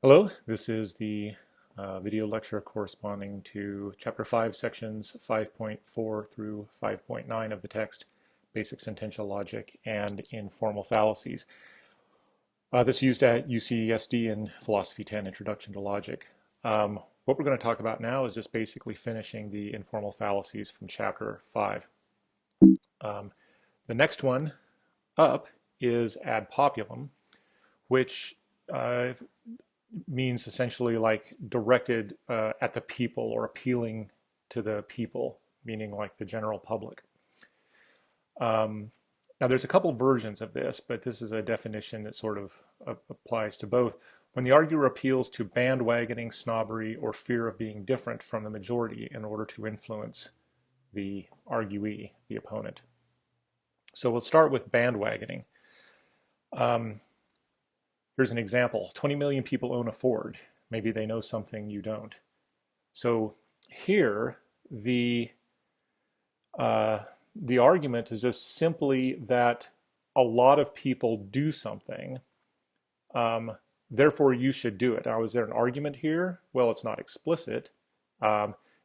Hello, this is the video lecture corresponding to Chapter 5, Sections 5.4 through 5.9 of the text, Basic Sentential Logic and Informal Fallacies. This is used at UCSD in Philosophy 10, Introduction to Logic. What we're going to talk about now is just basically finishing the informal fallacies from Chapter 5. The next one up is ad populum, which means essentially like directed at the people or appealing to the people, meaning like the general public. Now there's a couple versions of this, but this is a definition that sort of applies to both. When the arguer appeals to bandwagoning, snobbery, or fear of being different from the majority in order to influence the arguee, the opponent. So we'll start with bandwagoning. Here's an example. 20 million people own a Ford. Maybe they know something you don't. So here, the argument is just simply that a lot of people do something, therefore you should do it. Now, is there an argument here? Well, it's not explicit.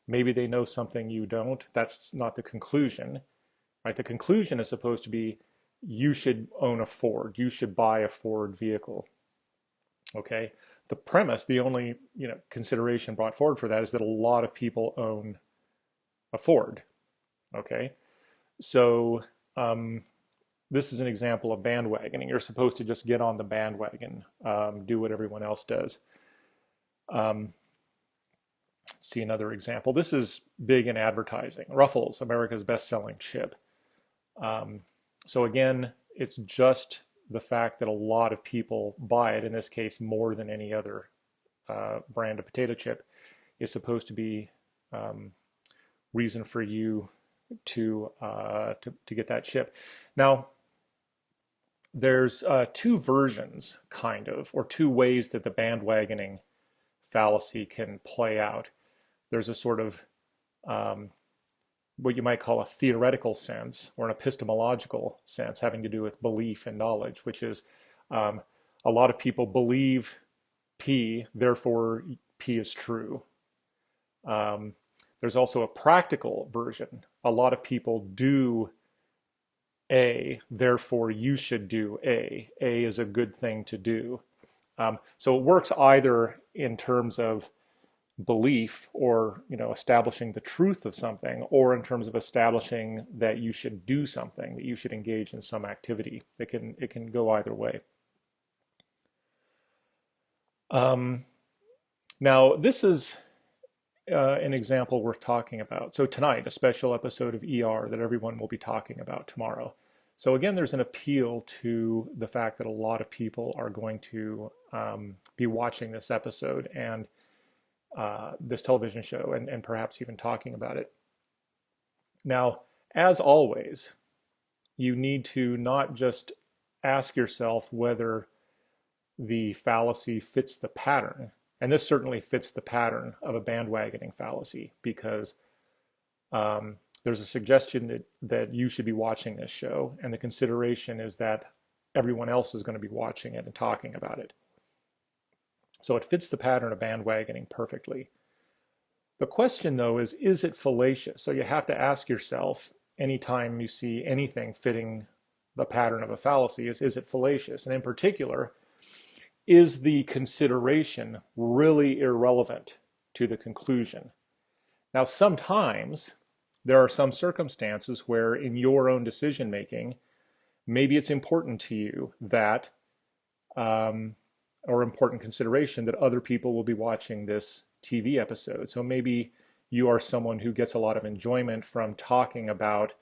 Maybe they know something you don't. That's not the conclusion, right? The conclusion is supposed to be you should own a Ford. You should buy a Ford vehicle. Okay, the premise, the only consideration brought forward for that is that a lot of people own a Ford. Okay, so this is an example of bandwagoning. You're supposed to just get on the bandwagon, do what everyone else does. Let's see another example. This is big in advertising. Ruffles, America's best-selling chip. So again, it's just the fact that a lot of people buy it, in this case more than any other brand of potato chip, is supposed to be reason for you to get that chip. Now, there's two versions, kind of, or two ways that the bandwagoning fallacy can play out. There's a sort of what you might call a theoretical sense or an epistemological sense having to do with belief and knowledge, which is a lot of people believe P, therefore P is true. There's also a practical version. A lot of people do A, therefore you should do A. A is a good thing to do. So it works either in terms of belief or establishing the truth of something, or in terms of establishing that you should do something, that you should engage in some activity. It can go either way. Now this is an example worth talking about. So tonight, a special episode of ER that everyone will be talking about tomorrow. So again, there's an appeal to the fact that a lot of people are going to be watching this episode and this television show, and perhaps even talking about it. Now, as always, you need to not just ask yourself whether the fallacy fits the pattern, and this certainly fits the pattern of a bandwagoning fallacy, because there's a suggestion that you should be watching this show, and the consideration is that everyone else is going to be watching it and talking about it. So it fits the pattern of bandwagoning perfectly. The question, though, is it fallacious? So you have to ask yourself, anytime you see anything fitting the pattern of a fallacy, is it fallacious? And in particular, is the consideration really irrelevant to the conclusion? Now, sometimes there are some circumstances where in your own decision making, maybe it's important to you that or important consideration that other people will be watching this TV episode. So maybe you are someone who gets a lot of enjoyment from talking about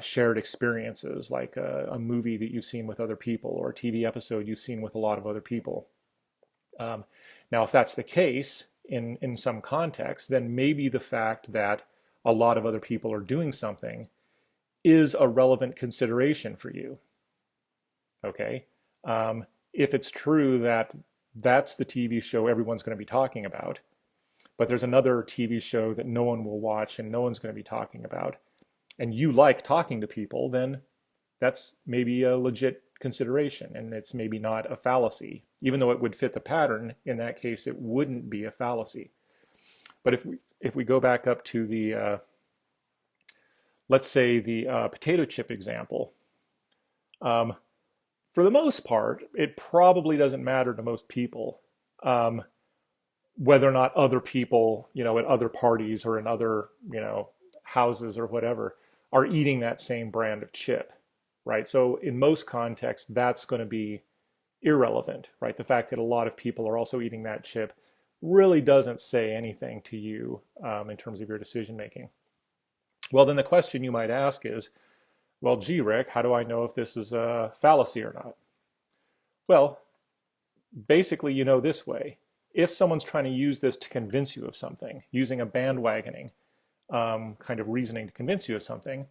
shared experiences, like a movie that you've seen with other people or a TV episode you've seen with a lot of other people. Now, if that's the case in some context, then maybe the fact that a lot of other people are doing something is a relevant consideration for you. Okay? If it's true that that's the TV show everyone's going to be talking about, but there's another TV show that no one will watch and no one's going to be talking about, and you like talking to people, then that's maybe a legit consideration, and it's maybe not a fallacy. Even though it would fit the pattern, in that case, it wouldn't be a fallacy. But if we go back up to the, let's say the potato chip example, for the most part, it probably doesn't matter to most people whether or not other people, at other parties or in other, houses or whatever, are eating that same brand of chip, right? So in most contexts, that's going to be irrelevant, right? The fact that a lot of people are also eating that chip really doesn't say anything to you in terms of your decision making. Well, then the question you might ask is, well, gee, Rick, how do I know if this is a fallacy or not? Well, basically, you know this way. If someone's trying to use this to convince you of something, using a bandwagoning kind of reasoning to convince you of something,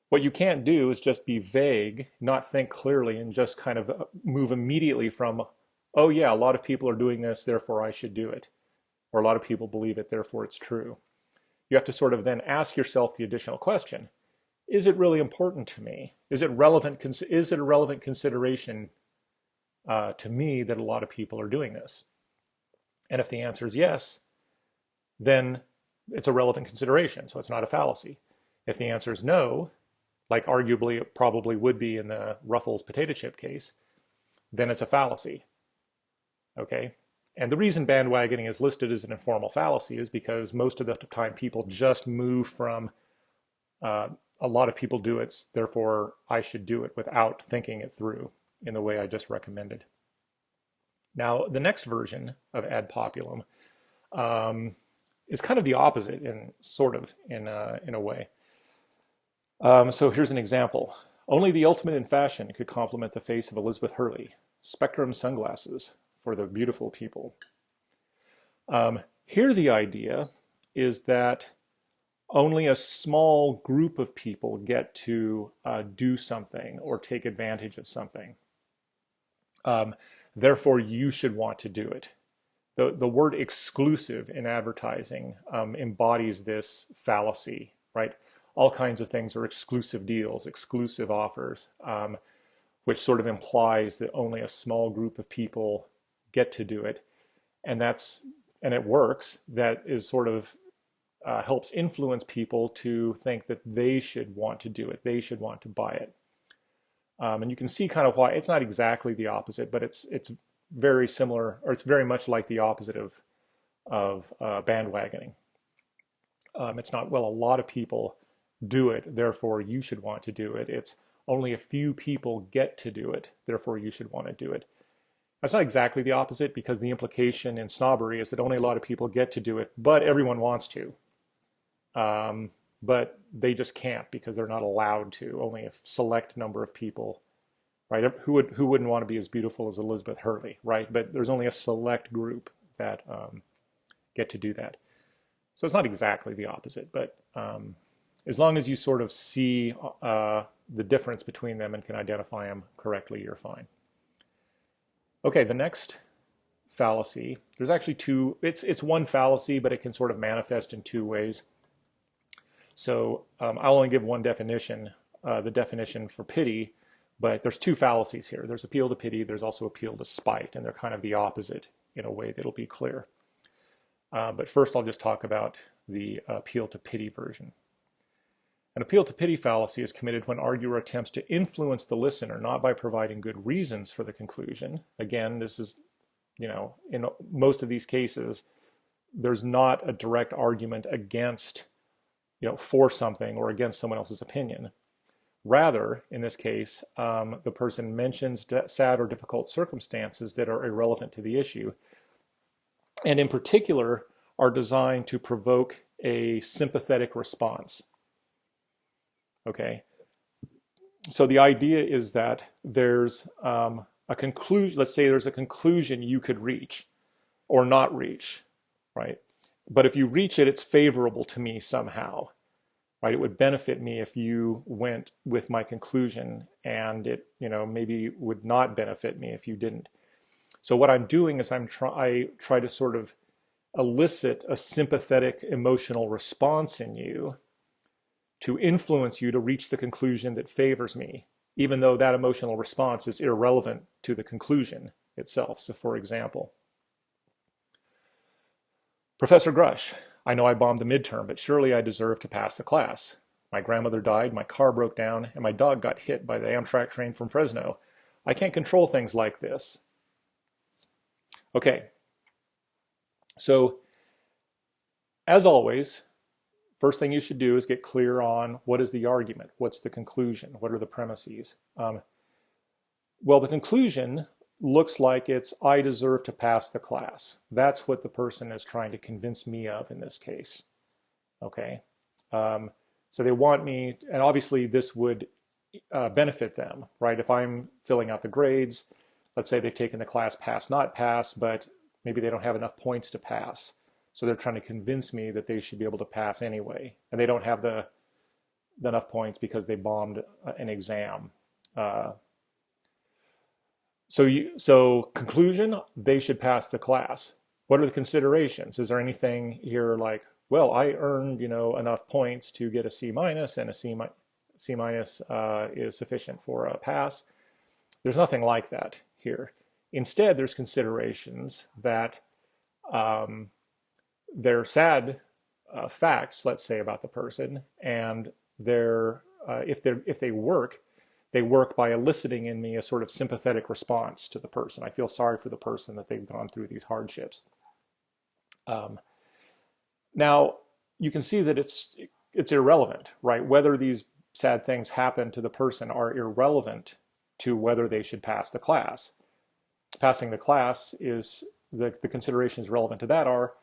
what you can't do is just be vague, not think clearly, and just kind of move immediately from, oh yeah, a lot of people are doing this, therefore I should do it. Or a lot of people believe it, therefore it's true. You have to sort of then ask yourself the additional question. Is it really important to me? Is it relevant? Is it a relevant consideration to me that a lot of people are doing this? And if the answer is yes, then it's a relevant consideration, so it's not a fallacy. If the answer is no, like arguably it probably would be in the Ruffles potato chip case, then it's a fallacy. Okay? And the reason bandwagoning is listed as an informal fallacy is because most of the time people just move from a lot of people do it, therefore I should do it, without thinking it through in the way I just recommended. Now, the next version of ad populum is kind of the opposite in a way. So here's an example. Only the ultimate in fashion could complement the face of Elizabeth Hurley. Spectrum sunglasses for the beautiful people. Here the idea is that only a small group of people get to do something or take advantage of something. Therefore, you should want to do it. The word exclusive in advertising embodies this fallacy, right? All kinds of things are exclusive deals, exclusive offers, which sort of implies that only a small group of people get to do it. And it works. That is sort of helps influence people to think that they should want to do it. They should want to buy it. And you can see kind of why it's not exactly the opposite, but it's very similar, or it's very much like the opposite of bandwagoning. It's not, well, a lot of people do it, therefore you should want to do it. It's only a few people get to do it, therefore you should want to do it. That's not exactly the opposite, because the implication in snobbery is that only a lot of people get to do it, but everyone wants to. But they just can't because they're not allowed to. Only a select number of people, right? Who wouldn't want to be as beautiful as Elizabeth Hurley, right? But there's only a select group that get to do that. So it's not exactly the opposite, but as long as you sort of see the difference between them and can identify them correctly, you're fine. Okay, the next fallacy, there's actually two, it's one fallacy, but it can sort of manifest in two ways. So I'll only give one definition, the definition for pity, but there's two fallacies here. There's appeal to pity, there's also appeal to spite, and they're kind of the opposite in a way that'll be clear. But first I'll just talk about the appeal to pity version. An appeal to pity fallacy is committed when arguer attempts to influence the listener, not by providing good reasons for the conclusion. Again, this is, in most of these cases, there's not a direct argument against, for something or against someone else's opinion. Rather, in this case, the person mentions sad or difficult circumstances that are irrelevant to the issue, and in particular are designed to provoke a sympathetic response. Okay, so the idea is that there's a conclusion, let's say there's a conclusion you could reach or not reach, right? But if you reach it, it's favorable to me somehow, right? It would benefit me if you went with my conclusion, and it, maybe would not benefit me if you didn't. So what I'm doing is I try to sort of elicit a sympathetic emotional response in you to influence you to reach the conclusion that favors me, even though that emotional response is irrelevant to the conclusion itself. So for example, Professor Grush, I know I bombed the midterm, but surely I deserve to pass the class. My grandmother died, my car broke down, and my dog got hit by the Amtrak train from Fresno. I can't control things like this. Okay, so as always, first thing you should do is get clear on what is the argument, what's the conclusion, what are the premises. Well, the conclusion looks like it's I deserve to pass the class. That's what the person is trying to convince me of in this case. Okay, so they want me, and obviously this would benefit them, right? If I'm filling out the grades, let's say they've taken the class pass, not pass, but maybe they don't have enough points to pass. So they're trying to convince me that they should be able to pass anyway, and they don't have the enough points because they bombed an exam. So conclusion, they should pass the class. What are the considerations? Is there anything here like, well, I earned, enough points to get a C minus, and a C minus is sufficient for a pass? There's nothing like that here. Instead, there's considerations that they're sad facts, let's say, about the person, and if they work by eliciting in me a sort of sympathetic response to the person. I feel sorry for the person that they've gone through these hardships. Now, you can see that it's irrelevant, right? Whether these sad things happen to the person are irrelevant to whether they should pass the class. Passing the class is, the considerations relevant to that are,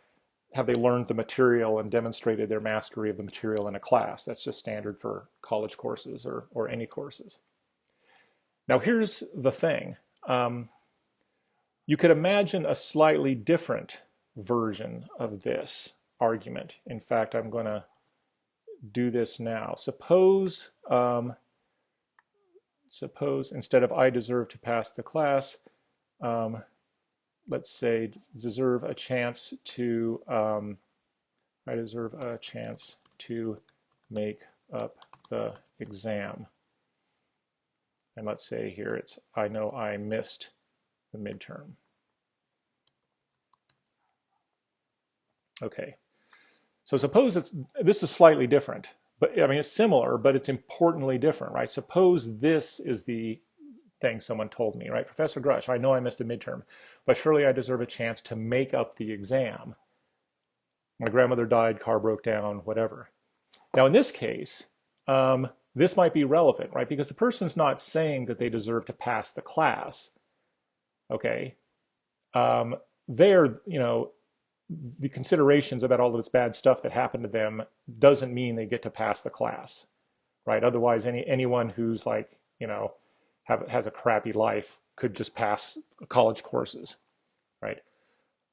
have they learned the material and demonstrated their mastery of the material in a class? That's just standard for college courses or any courses. Now here's the thing. You could imagine a slightly different version of this argument. In fact, I'm going to do this now. Suppose instead of I deserve to pass the class, let's say deserve a chance to I deserve a chance to make up the exam. And let's say here it's I know I missed the midterm. Okay, so suppose this is slightly different, but I mean it's similar, but it's importantly different, right? Suppose this is the thing someone told me, right? Professor Grush, I know I missed the midterm, but surely I deserve a chance to make up the exam. My grandmother died, car broke down, whatever. Now in this case, this might be relevant, right? Because the person's not saying that they deserve to pass the class, okay? The considerations about all of this bad stuff that happened to them doesn't mean they get to pass the class, right? Otherwise, anyone who's like, has a crappy life could just pass college courses, right?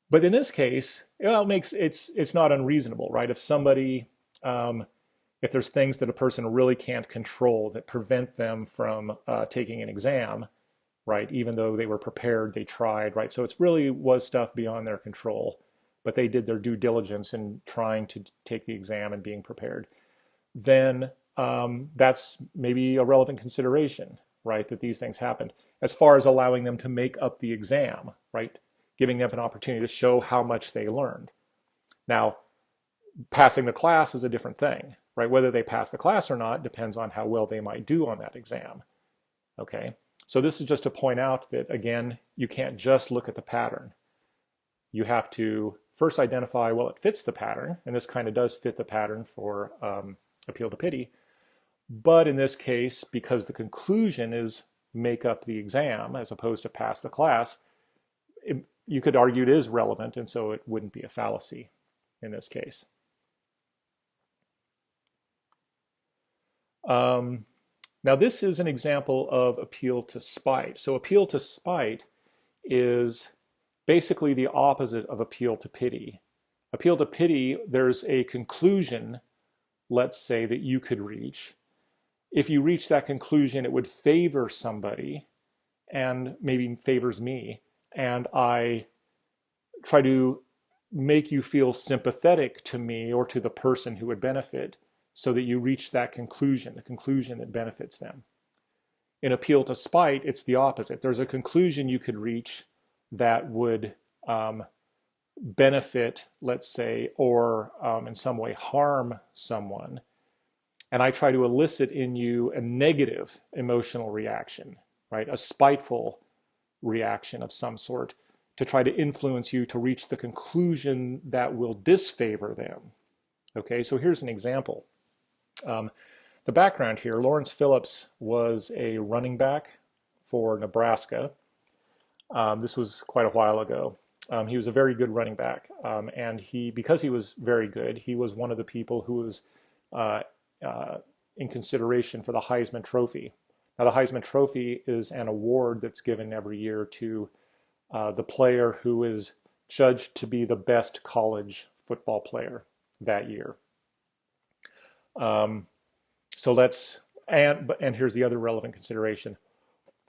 But in this case, it's not unreasonable, right? If somebody, if there's things that a person really can't control that prevent them from taking an exam, right? Even though they were prepared, they tried, right? So it really was stuff beyond their control, but they did their due diligence in trying to take the exam and being prepared. Then that's maybe a relevant consideration, right? That these things happened, as far as allowing them to make up the exam, right? Giving them an opportunity to show how much they learned. Now, passing the class is a different thing, right? Whether they pass the class or not depends on how well they might do on that exam, okay? So this is just to point out that, again, you can't just look at the pattern. You have to first identify, well, it fits the pattern, and this kind of does fit the pattern for appeal to pity. But in this case, because the conclusion is make up the exam as opposed to pass the class, you could argue it is relevant, and so it wouldn't be a fallacy in this case. Now this is an example of appeal to spite. So appeal to spite is basically the opposite of appeal to pity. Appeal to pity, there's a conclusion, let's say, that you could reach. If you reach that conclusion, it would favor somebody and maybe favors me, and I try to make you feel sympathetic to me or to the person who would benefit so that you reach that conclusion, the conclusion that benefits them. In appeal to spite, it's the opposite. There's a conclusion you could reach that would benefit, let's say, or in some way harm someone. And I try to elicit in you a negative emotional reaction, right? A spiteful reaction of some sort to try to influence you to reach the conclusion that will disfavor them. Okay, so here's an example. The background here, Lawrence Phillips was a running back for Nebraska. This was quite a while ago. He was a very good running back, and because he was very good, he was one of the people who was in consideration for the Heisman Trophy. Now, the Heisman Trophy is an award that's given every year to the player who is judged to be the best college football player that year. And here's the other relevant consideration.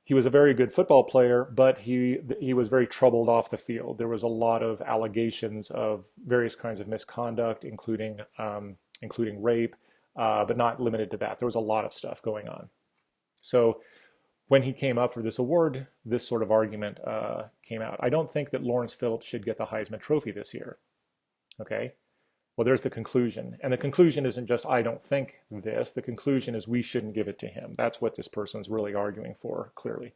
He was a very good football player, but he was very troubled off the field. There was a lot of allegations of various kinds of misconduct, including rape, but not limited to that. There was a lot of stuff going on. So when he came up for this award, this sort of argument came out. I don't think that Lawrence Phillips should get the Heisman Trophy this year. Okay? Well, there's the conclusion. And the conclusion isn't just, I don't think this. The conclusion is we shouldn't give it to him. That's what this person's really arguing for, clearly.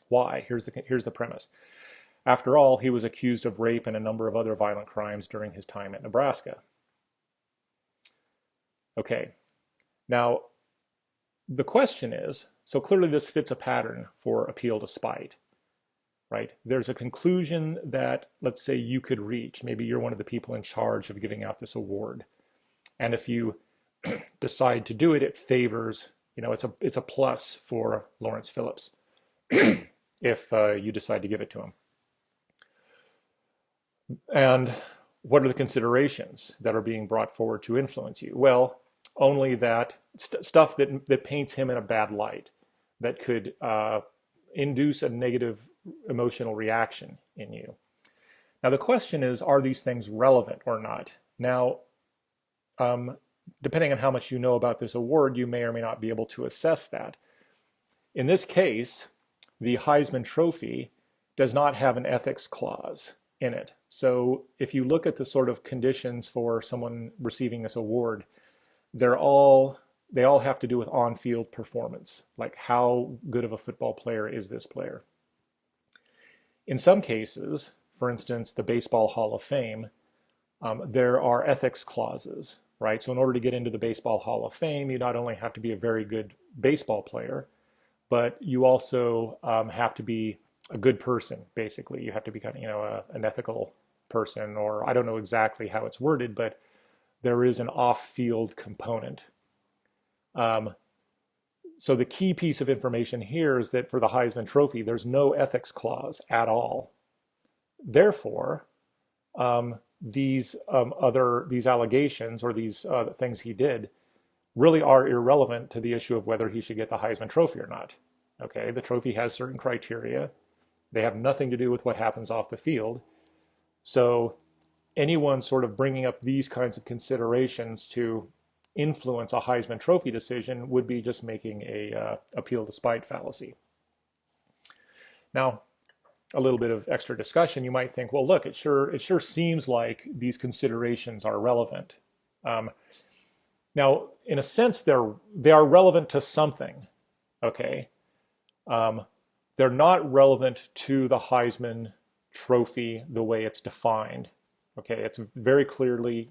Why? Here's the premise. After all, he was accused of rape and a number of other violent crimes during his time at Nebraska. Okay. Now, the question is, so clearly this fits a pattern for appeal to spite. Right? There's a conclusion that, let's say, you could reach. Maybe you're one of the people in charge of giving out this award. And if you decide to do it, it favors, it's a plus for Lawrence Phillips if you decide to give it to him. And what are the considerations that are being brought forward to influence you? Well, only that stuff that paints him in a bad light, that could induce a negative emotional reaction in you. Now, the question is, are these things relevant or not? Now, depending on how much you know about this award, you may or may not be able to assess that. In this case, the Heisman Trophy does not have an ethics clause in it. So if you look at the sort of conditions for someone receiving this award, they all have to do with on-field performance, like how good of a football player is this player. In some cases, for instance, the Baseball Hall of Fame, there are ethics clauses, right? So in order to get into the Baseball Hall of Fame, you not only have to be a very good baseball player, but you also have to be a good person, basically. You have to be kind of, an ethical person, or I don't know exactly how it's worded, but there is an off-field component. So the key piece of information here is that for the Heisman Trophy, there's no ethics clause at all. Therefore, these allegations or these things he did really are irrelevant to the issue of whether he should get the Heisman Trophy or not. Okay, the trophy has certain criteria. They have nothing to do with what happens off the field. So anyone sort of bringing up these kinds of considerations to influence a Heisman Trophy decision would be just making a appeal to spite fallacy. Now, a little bit of extra discussion, you might think, well, look, it sure seems like these considerations are relevant. Now, in a sense, they are relevant to something, okay? They're not relevant to the Heisman Trophy the way it's defined, okay? It's very clearly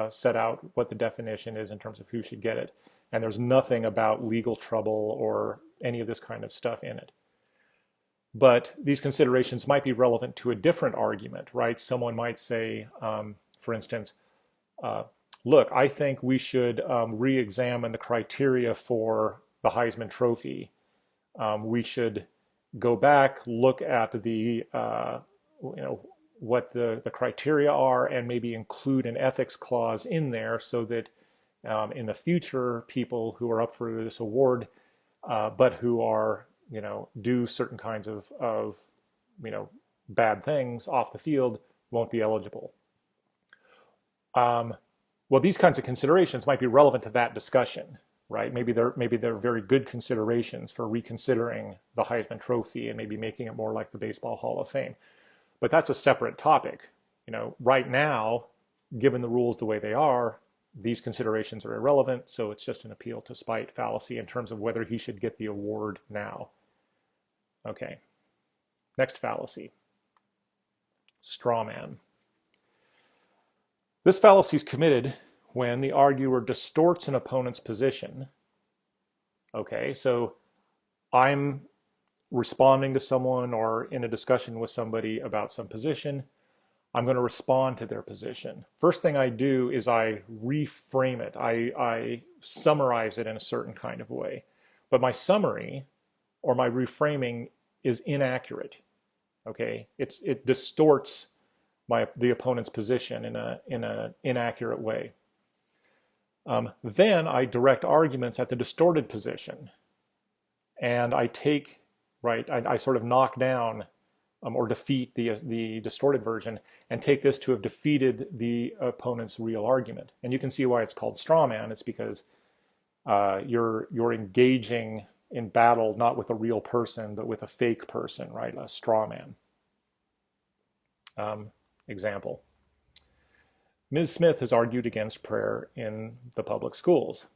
set out what the definition is in terms of who should get it. And there's nothing about legal trouble or any of this kind of stuff in it. But these considerations might be relevant to a different argument, right? Someone might say, for instance, look, I think we should re-examine the criteria for the Heisman Trophy. We should go back, look at the, what the criteria are, and maybe include an ethics clause in there so that in the future, people who are up for this award, but who are, do certain kinds of bad things off the field won't be eligible. Well, these kinds of considerations might be relevant to that discussion, right? Maybe they're very good considerations for reconsidering the Heisman Trophy and maybe making it more like the Baseball Hall of Fame. But that's a separate topic. Right now, given the rules the way they are, these considerations are irrelevant, so it's just an appeal to spite fallacy in terms of whether he should get the award now. Okay, next fallacy, straw man. This fallacy is committed when the arguer distorts an opponent's position. Okay, so I'm responding to someone or in a discussion with somebody about some position. I'm going to respond to their position. First thing I do is I reframe it. I summarize it in a certain kind of way. But my summary or my reframing is inaccurate. Okay, it distorts the opponent's position in an inaccurate way. Then I direct arguments at the distorted position, and I sort of knock down or defeat the distorted version and take this to have defeated the opponent's real argument. And you can see why it's called straw man. It's because you're engaging in battle not with a real person but with a fake person, right? A straw man. Example. Ms. Smith has argued against prayer in the public schools.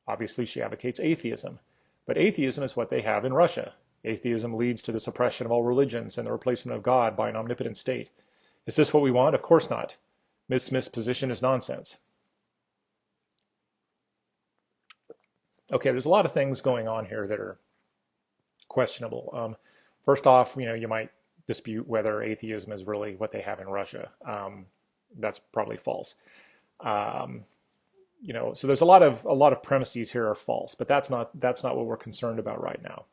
Obviously, she advocates atheism, but atheism is what they have in Russia. Atheism leads to the suppression of all religions and the replacement of God by an omnipotent state. Is this what we want? Of course not. Ms. Smith's position is nonsense. Okay, there's a lot of things going on here that are questionable. First off, you might dispute whether atheism is really what they have in Russia. That's probably false. So there's a lot of premises here are false, but that's not what we're concerned about right now.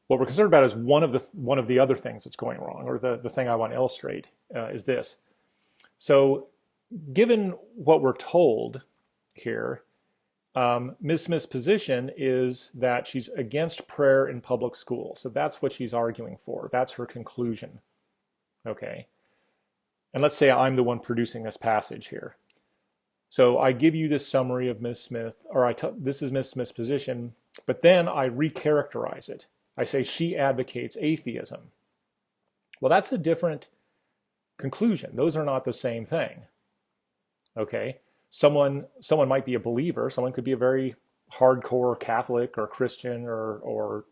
What we're concerned about is one of the other things that's going wrong, or the thing I want to illustrate is this. So given what we're told here, Ms. Smith's position is that she's against prayer in public schools. So that's what she's arguing for. That's her conclusion. Okay. And let's say I'm the one producing this passage here. So I give you this summary of Ms. Smith, or this is Ms. Smith's position, but then I recharacterize it. I say she advocates atheism. Well, that's a different conclusion. Those are not the same thing. Okay? Someone might be a believer. Someone could be a very hardcore Catholic or Christian or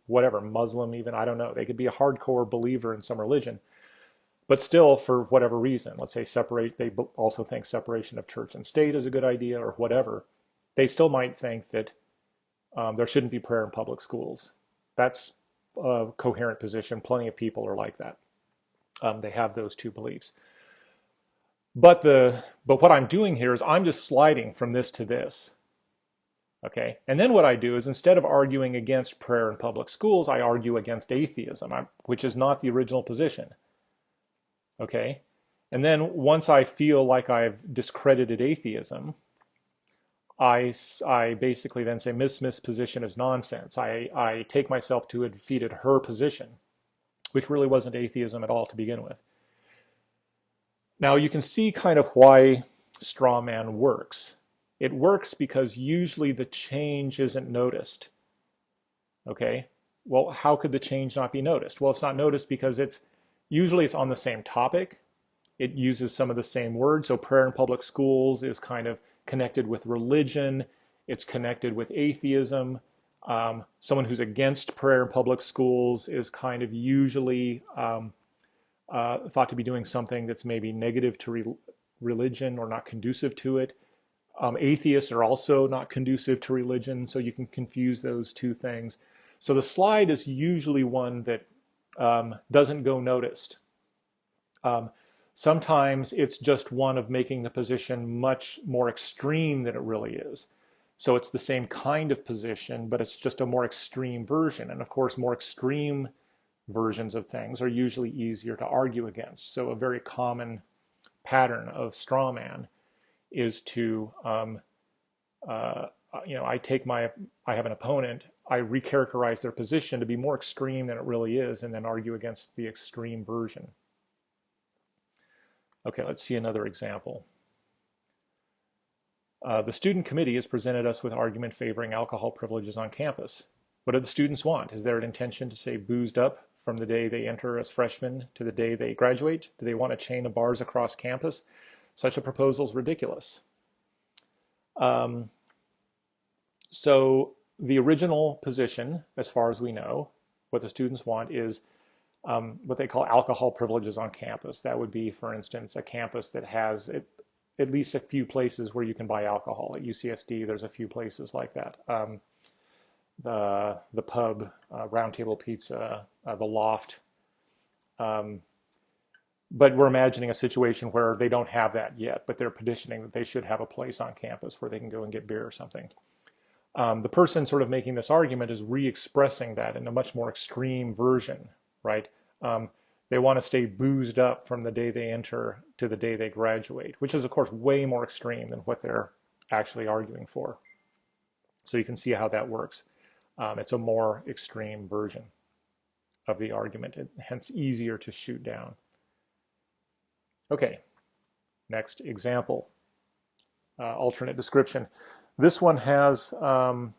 whatever, Muslim even, I don't know. They could be a hardcore believer in some religion. But still, for whatever reason, let's say they also think separation of church and state is a good idea or whatever. They still might think that there shouldn't be prayer in public schools. That's a coherent position. Plenty of people are like that. They have those two beliefs. But what I'm doing here is I'm just sliding from this to this. Okay? And then what I do is instead of arguing against prayer in public schools, I argue against atheism, which is not the original position. Okay? And then once I feel like I've discredited atheism, I basically then say Ms. Smith's position is nonsense. I take myself to have defeated her position, which really wasn't atheism at all to begin with. Now you can see kind of why straw man works. It works because usually the change isn't noticed. Okay? Well, how could the change not be noticed? Well, it's not noticed because usually it's on the same topic. It uses some of the same words. So prayer in public schools is kind of connected with religion. It's connected with atheism. Someone who's against prayer in public schools is kind of usually thought to be doing something that's maybe negative to religion or not conducive to it. Atheists are also not conducive to religion, so you can confuse those two things. So the slide is usually one that doesn't go noticed. Sometimes it's just one of making the position much more extreme than it really is. So it's the same kind of position, but it's just a more extreme version. And of course, more extreme versions of things are usually easier to argue against. So a very common pattern of straw man is to, I have an opponent, I recharacterize their position to be more extreme than it really is, and then argue against the extreme version. Okay, let's see another example. The student committee has presented us with argument favoring alcohol privileges on campus. What do the students want? Is there an intention to say boozed up from the day they enter as freshmen to the day they graduate? Do they want a chain of bars across campus? Such a proposal is ridiculous. So the original position, as far as we know, what the students want is what they call alcohol privileges on campus. That would be, for instance, a campus that has at least a few places where you can buy alcohol. At UCSD, there's a few places like that. The pub, Round Table Pizza, the Loft. But we're imagining a situation where they don't have that yet, but they're petitioning that they should have a place on campus where they can go and get beer or something. The person sort of making this argument is re-expressing that in a much more extreme version, right? They want to stay boozed up from the day they enter to the day they graduate, which is, of course, way more extreme than what they're actually arguing for. So you can see how that works. It's a more extreme version of the argument, and hence easier to shoot down. Okay, next example, alternate description. This one has a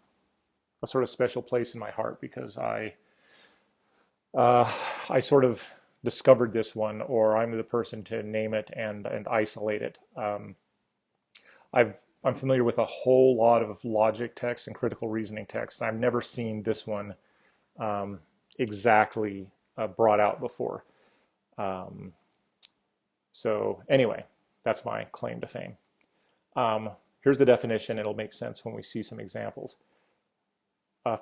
sort of special place in my heart because I sort of discovered this one, or I'm the person to name it and isolate it. I'm familiar with a whole lot of logic text and critical reasoning text. I've never seen this one exactly brought out before. So anyway, that's my claim to fame. Here's the definition. It'll make sense when we see some examples.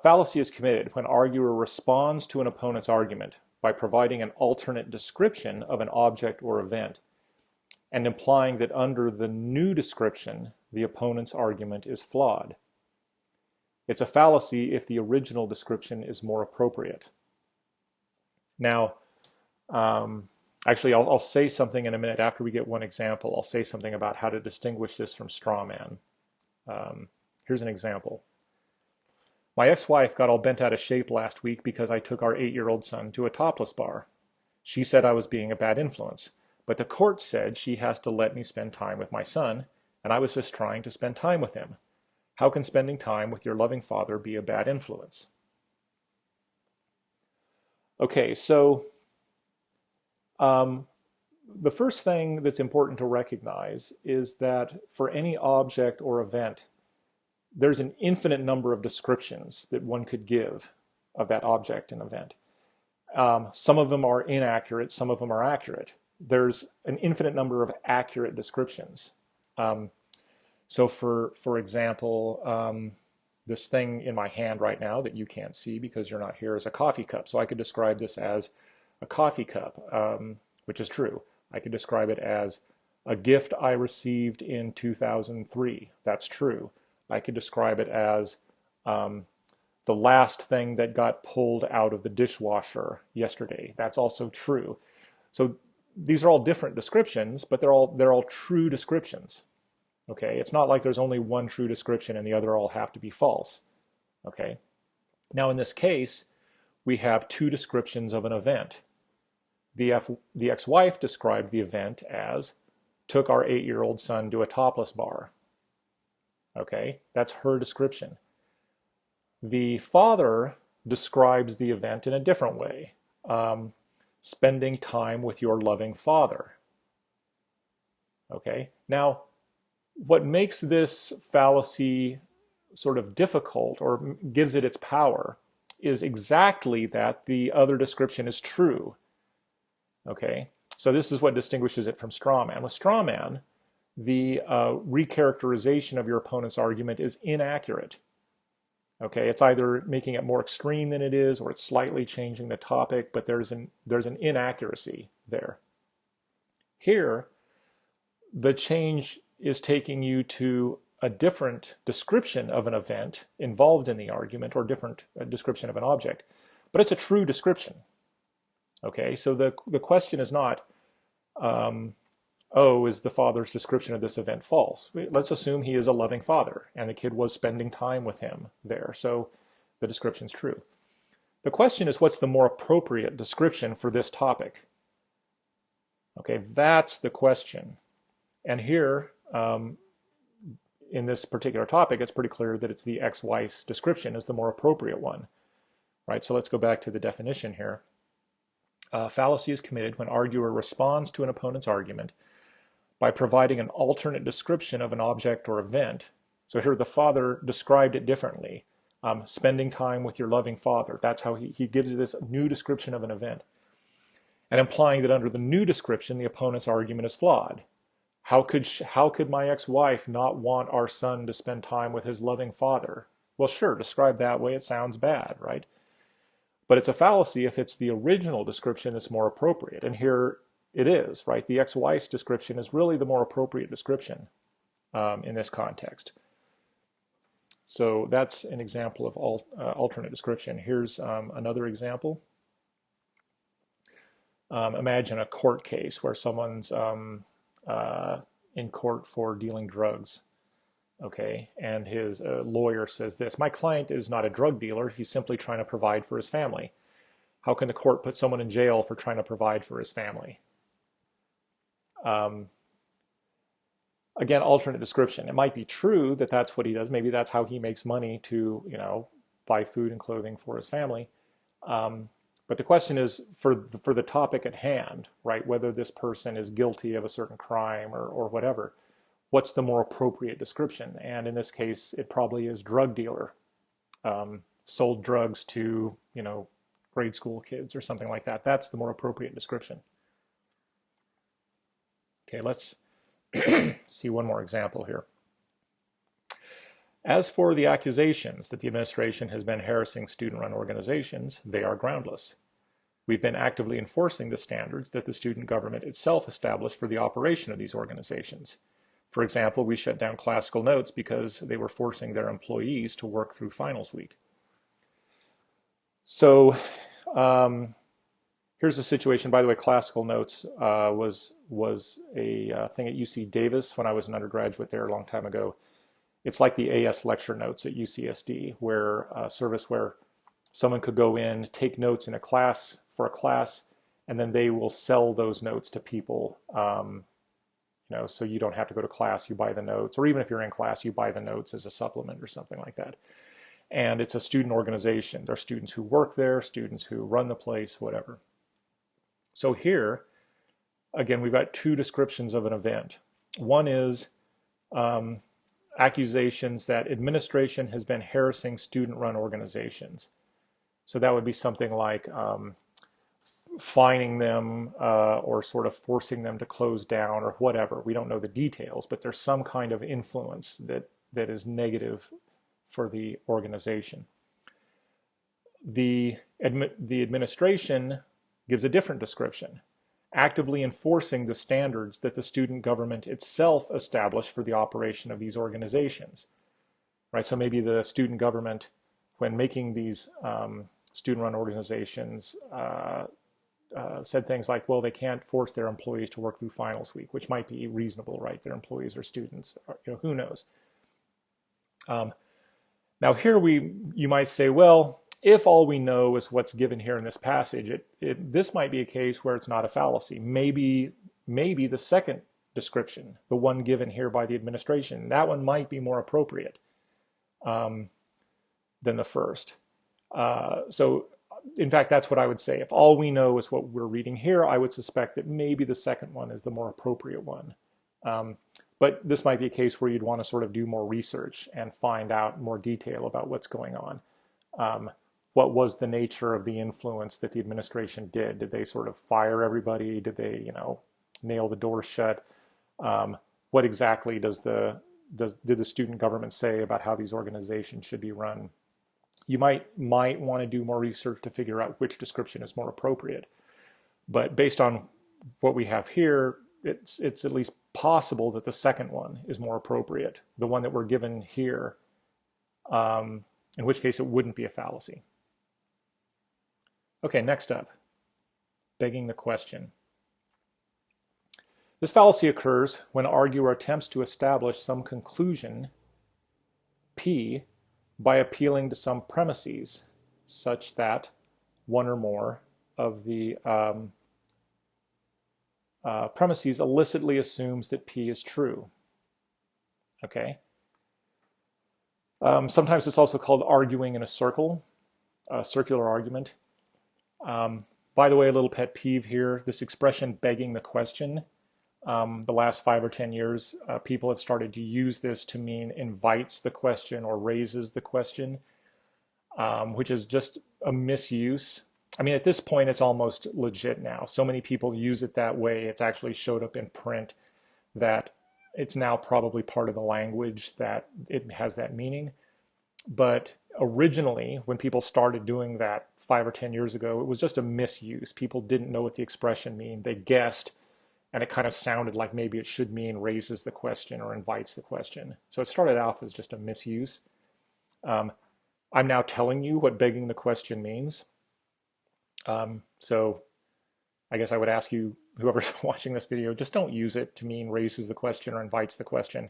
Fallacy is committed when arguer responds to an opponent's argument by providing an alternate description of an object or event and implying that under the new description, the opponent's argument is flawed. It's a fallacy if the original description is more appropriate. Now, actually, I'll say something in a minute after we get one example. I'll say something about how to distinguish this from straw man. Here's an example. My ex-wife got all bent out of shape last week because I took our 8-year-old son to a topless bar. She said I was being a bad influence, but the court said she has to let me spend time with my son, and I was just trying to spend time with him. How can spending time with your loving father be a bad influence? Okay, so the first thing that's important to recognize is that for any object or event, there's an infinite number of descriptions that one could give of that object and event. Some of them are inaccurate, some of them are accurate. There's an infinite number of accurate descriptions. So for example, this thing in my hand right now that you can't see because you're not here is a coffee cup. So I could describe this as a coffee cup, which is true. I could describe it as a gift I received in 2003. That's true. I could describe it as the last thing that got pulled out of the dishwasher yesterday. That's also true. So these are all different descriptions, but they're all true descriptions. Okay, it's not like there's only one true description and the other all have to be false. Okay, now in this case, we have two descriptions of an event. The ex-wife described the event as took our 8-year-old son to a topless bar. Okay, that's her description. The father describes the event in a different way. Spending time with your loving father. Okay, now what makes this fallacy sort of difficult or gives it its power is exactly that the other description is true. Okay, so this is what distinguishes it from straw man. With straw man, the recharacterization of your opponent's argument is inaccurate. Okay, it's either making it more extreme than it is, or it's slightly changing the topic, but there's an inaccuracy there. Here, the change is taking you to a different description of an event involved in the argument, or different description of an object, but it's a true description. Okay, so the question is not, oh, is the father's description of this event false? Let's assume he is a loving father and the kid was spending time with him there, so the description's true. The question is, what's the more appropriate description for this topic? Okay, that's the question. And here, in this particular topic, it's pretty clear that it's the ex-wife's description is the more appropriate one, right? So let's go back to the definition here. Fallacy is committed when arguer responds to an opponent's argument by providing an alternate description of an object or event. So here the father described it differently. Spending time with your loving father. That's how he gives this new description of an event. And implying that under the new description, the opponent's argument is flawed. How could my ex-wife not want our son to spend time with his loving father? Well, sure, described that way, it sounds bad, right? But it's a fallacy if it's the original description that's more appropriate. And here it is, right? The ex-wife's description is really the more appropriate description in this context. So that's an example of alternate description. Here's another example. Imagine a court case where someone's in court for dealing drugs, okay? And his lawyer says this: my client is not a drug dealer, he's simply trying to provide for his family. How can the court put someone in jail for trying to provide for his family? Again, alternate description. It might be true that that's what he does. Maybe that's how he makes money to, buy food and clothing for his family. But the question is, for the topic at hand, right, whether this person is guilty of a certain crime or whatever, what's the more appropriate description? And in this case, it probably is drug dealer. Sold drugs to, grade school kids or something like that. That's the more appropriate description. Okay, let's see one more example here. As for the accusations that the administration has been harassing student-run organizations, they are groundless. We've been actively enforcing the standards that the student government itself established for the operation of these organizations. For example, we shut down Classical Notes because they were forcing their employees to work through finals week. So here's the situation. By the way, Classical Notes was a thing at UC Davis when I was an undergraduate there a long time ago. It's like the AS lecture notes at UCSD, where a service where someone could go in, take notes in a class, and then they will sell those notes to people. So you don't have to go to class, you buy the notes, or even if you're in class, you buy the notes as a supplement or something like that. And it's a student organization. There are students who work there, students who run the place, whatever. So here, again, we've got two descriptions of an event. One is accusations that administration has been harassing student-run organizations. So that would be something like fining them or sort of forcing them to close down or whatever. We don't know the details, but there's some kind of influence that is negative for the organization. The administration gives a different description: actively enforcing the standards that the student government itself established for the operation of these organizations. Right? So maybe the student government, when making these student-run organizations, said things like, well, they can't force their employees to work through finals week, which might be reasonable, right? Their employees are students, who knows? Now here you might say, well, if all we know is what's given here in this passage, this might be a case where it's not a fallacy. Maybe the second description, the one given here by the administration, that one might be more appropriate than the first. So in fact, that's what I would say. If all we know is what we're reading here, I would suspect that maybe the second one is the more appropriate one. But this might be a case where you'd want to sort of do more research and find out more detail about what's going on. What was the nature of the influence that the administration did? Did they sort of fire everybody? Did they, nail the doors shut? What exactly did the student government say about how these organizations should be run? You might want to do more research to figure out which description is more appropriate. But based on what we have here, it's at least possible that the second one is more appropriate, the one that we're given here, in which case it wouldn't be a fallacy. Okay, next up, begging the question. This fallacy occurs when an arguer attempts to establish some conclusion, P, by appealing to some premises, such that one or more of the premises illicitly assumes that P is true. Okay, Sometimes it's also called arguing in a circle, a circular argument. By the way, a little pet peeve here, this expression begging the question. The last 5 or 10 years, people have started to use this to mean invites the question or raises the question, which is just a misuse. I mean, at this point, it's almost legit now. So many people use it that way. It's actually showed up in print that it's now probably part of the language that it has that meaning. But originally, when people started doing that 5 or 10 years ago, it was just a misuse. People didn't know what the expression meant. They guessed, and it kind of sounded like maybe it should mean raises the question or invites the question. So it started off as just a misuse. I'm now telling you what begging the question means. So I guess I would ask you, whoever's watching this video, just don't use it to mean raises the question or invites the question.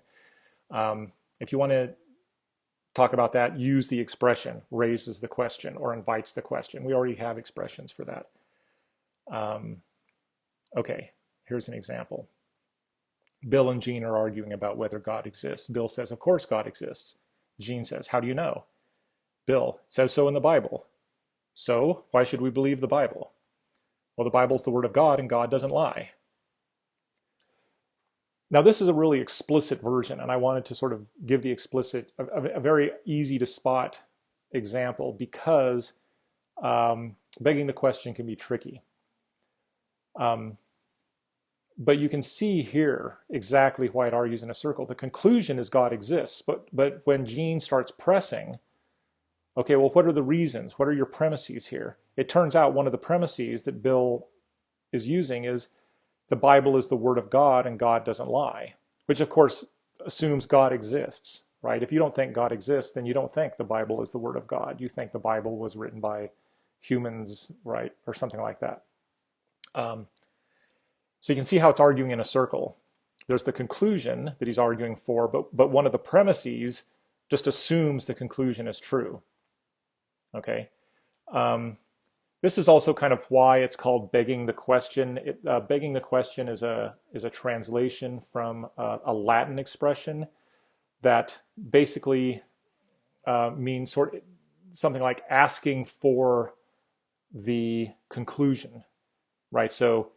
If you want to talk about that, use the expression raises the question or invites the question. We already have expressions for that. Okay, here's an example. Bill and Jean are arguing about whether God exists. Bill says, of course God exists. Jean says, how do you know? Bill, it says so in the Bible. So why should we believe the Bible? Well, the Bible's the word of God and God doesn't lie. Now, this is a really explicit version, and I wanted to sort of give the explicit, a very easy to spot example because begging the question can be tricky. But you can see here exactly why it argues in a circle. The conclusion is God exists, but when Jean starts pressing, okay, well, what are the reasons? What are your premises here? It turns out one of the premises that Bill is using is the Bible is the word of God and God doesn't lie, which of course assumes God exists, right? If you don't think God exists, then you don't think the Bible is the word of God. You think the Bible was written by humans, right? Or something like that. So you can see how it's arguing in a circle. There's the conclusion that he's arguing for, but one of the premises just assumes the conclusion is true. Okay. This is also kind of why it's called begging the question. Begging the question is a translation from a Latin expression that basically means something like asking for the conclusion, right? So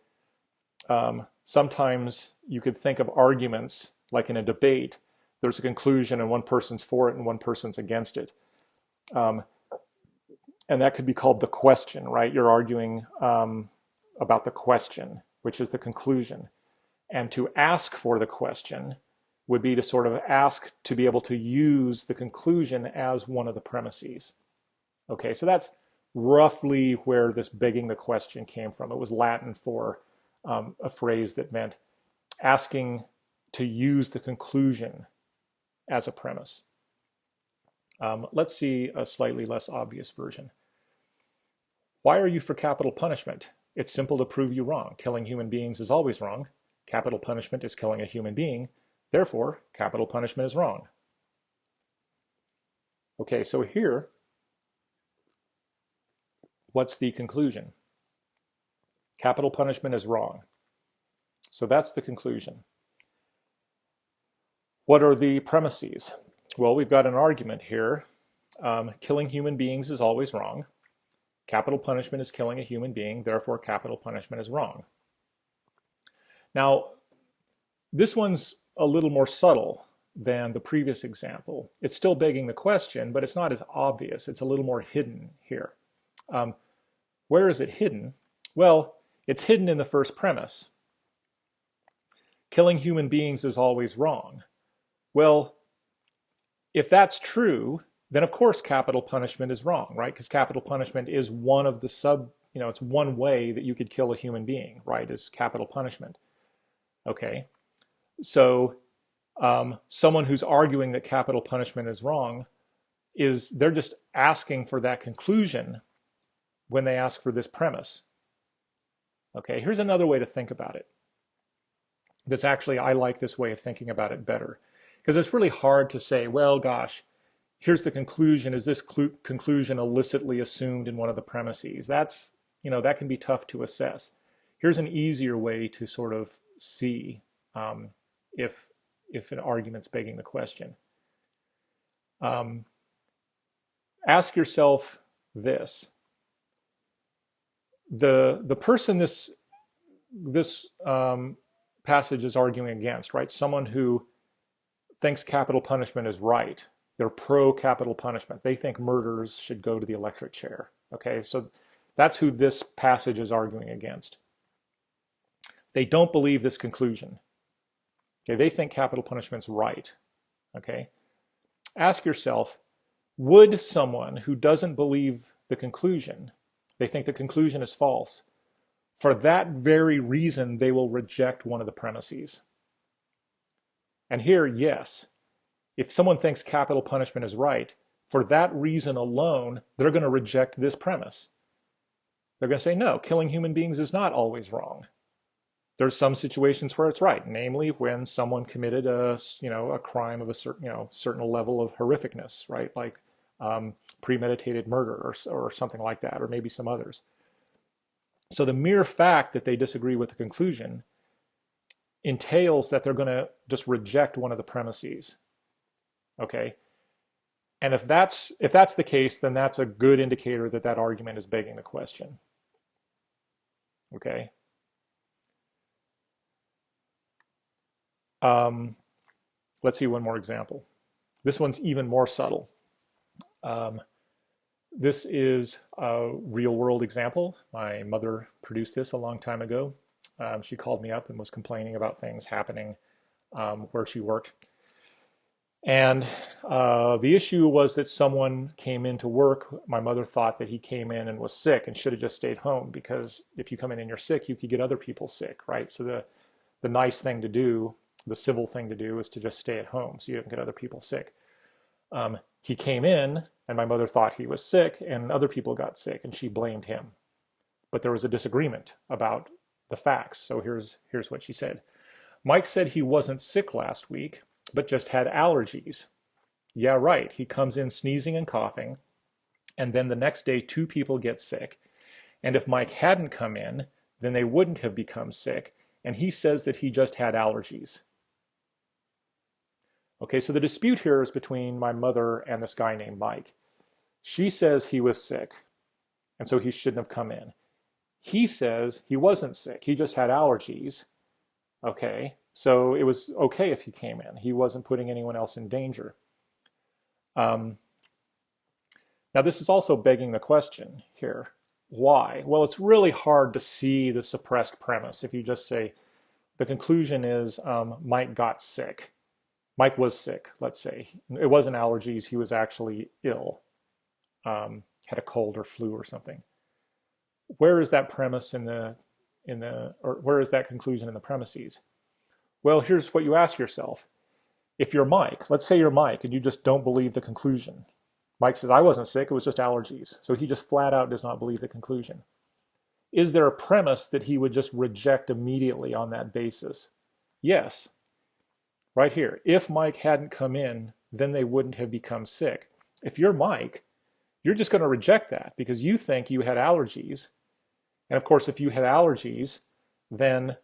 sometimes you could think of arguments like in a debate. There's a conclusion and one person's for it and one person's against it. And that could be called the question, right? You're arguing about the question, which is the conclusion. And to ask for the question would be to sort of ask to be able to use the conclusion as one of the premises. Okay, so that's roughly where this begging the question came from. It was Latin for a phrase that meant asking to use the conclusion as a premise. Let's see a slightly less obvious version. Why are you for capital punishment? It's simple to prove you wrong. Killing human beings is always wrong. Capital punishment is killing a human being. Therefore, capital punishment is wrong. Okay, so here, what's the conclusion? Capital punishment is wrong. So that's the conclusion. What are the premises? Well, we've got an argument here. Killing human beings is always wrong. Capital punishment is killing a human being, therefore capital punishment is wrong. Now, this one's a little more subtle than the previous example. It's still begging the question, but it's not as obvious. It's a little more hidden here. Where is it hidden? Well, it's hidden in the first premise. Killing human beings is always wrong. Well, if that's true, then of course capital punishment is wrong, right? Because capital punishment is one of the it's one way that you could kill a human being, right? Is capital punishment. Okay, so someone who's arguing that capital punishment is wrong they're just asking for that conclusion when they ask for this premise. Okay, here's another way to think about it. That's actually, I like this way of thinking about it better. Because it's really hard to say, well, gosh, here's the conclusion. Is this conclusion illicitly assumed in one of the premises? That's, that can be tough to assess. Here's an easier way to sort of see if an argument's begging the question. Um, ask yourself this. The person this passage is arguing against, right? Someone who thinks capital punishment is right. They're pro capital punishment. They think murderers should go to the electric chair. Okay, so that's who this passage is arguing against. They don't believe this conclusion. Okay, they think capital punishment's right. Okay, ask yourself, would someone who doesn't believe the conclusion, they think the conclusion is false, for that very reason they will reject one of the premises? And here, yes, if someone thinks capital punishment is right, for that reason alone, they're going to reject this premise. They're going to say, no, killing human beings is not always wrong. There's some situations where it's right, namely when someone committed a crime of a certain level of horrificness, right? Like premeditated murder or something like that, or maybe some others. So the mere fact that they disagree with the conclusion entails that they're going to just reject one of the premises. Okay, and if that's the case, then that's a good indicator that that argument is begging the question. Okay. Let's see one more example. This one's even more subtle. This is a real world example. My mother produced this a long time ago. She called me up and was complaining about things happening where she worked. And the issue was that someone came into work. My mother thought that he came in and was sick and should have just stayed home, because if you come in and you're sick, you could get other people sick, right? So the nice thing to do, the civil thing to do, is to just stay at home so you don't get other people sick. He came in and my mother thought he was sick and other people got sick and she blamed him. But there was a disagreement about the facts. So here's what she said. Mike said he wasn't sick last week, but just had allergies. Yeah, right. He comes in sneezing and coughing, and then the next day 2 people get sick. And if Mike hadn't come in, then they wouldn't have become sick. And he says that he just had allergies. Okay, so the dispute here is between my mother and this guy named Mike. She says he was sick, and so he shouldn't have come in. He says he wasn't sick. He just had allergies. Okay, so it was okay if he came in. He wasn't putting anyone else in danger. Now, this is also begging the question here. Why? Well, it's really hard to see the suppressed premise if you just say the conclusion is Mike got sick. Mike was sick, let's say. It wasn't allergies. He was actually ill, had a cold or flu or something. Where is that premise or where is that conclusion in the premises? Well, here's what you ask yourself. If you're Mike, let's say you're Mike and you just don't believe the conclusion. Mike says, I wasn't sick, it was just allergies. So he just flat out does not believe the conclusion. Is there a premise that he would just reject immediately on that basis? Yes. Right here. If Mike hadn't come in, then they wouldn't have become sick. If you're Mike, you're just going to reject that because you think you had allergies. And of course, if you had allergies, then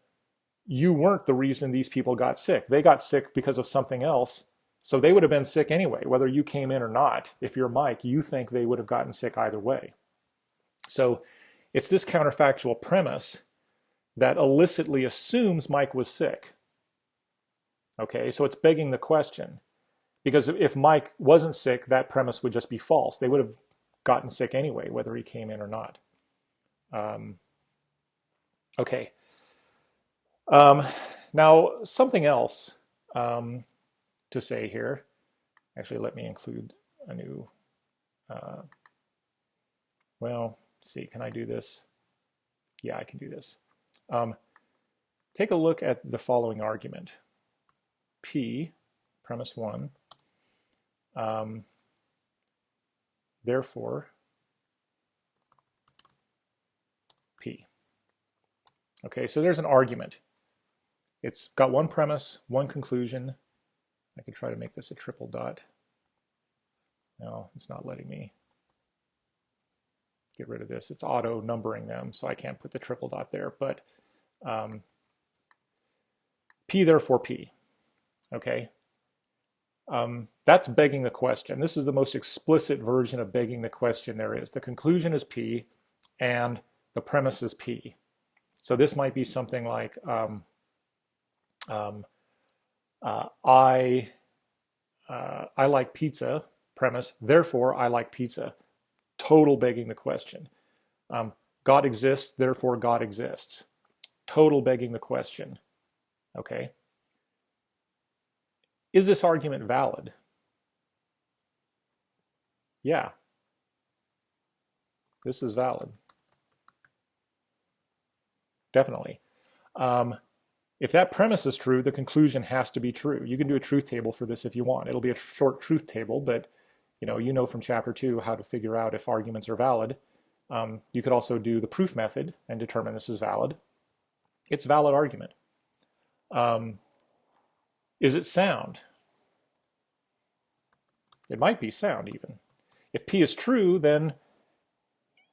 you weren't the reason these people got sick. They got sick because of something else. So they would have been sick anyway, whether you came in or not. If you're Mike, you think they would have gotten sick either way. So it's this counterfactual premise that illicitly assumes Mike was sick. Okay, so it's begging the question. Because if Mike wasn't sick, that premise would just be false. They would have gotten sick anyway, whether he came in or not. Okay. Now, something else to say here. Actually, let me include a new, well, let's see, can I do this? Yeah, I can do this. Take a look at the following argument. P, premise 1, therefore, P. Okay, so there's an argument. It's got one premise, one conclusion. I could try to make this a triple dot. No, it's not letting me get rid of this. It's auto numbering them, so I can't put the triple dot there. But P, therefore P. Okay. That's begging the question. This is the most explicit version of begging the question there is. The conclusion is P and the premise is P. So this might be something like, um, I like pizza, premise, therefore I like pizza. Total begging the question. God exists, therefore God exists. Total begging the question. Okay. Is this argument valid? Yeah, this is valid. Definitely. If that premise is true, the conclusion has to be true. You can do a truth table for this if you want. It'll be a short truth table, but you know from chapter 2 how to figure out if arguments are valid. You could also do the proof method and determine this is valid. It's a valid argument. Is it sound? It might be sound even. If P is true, then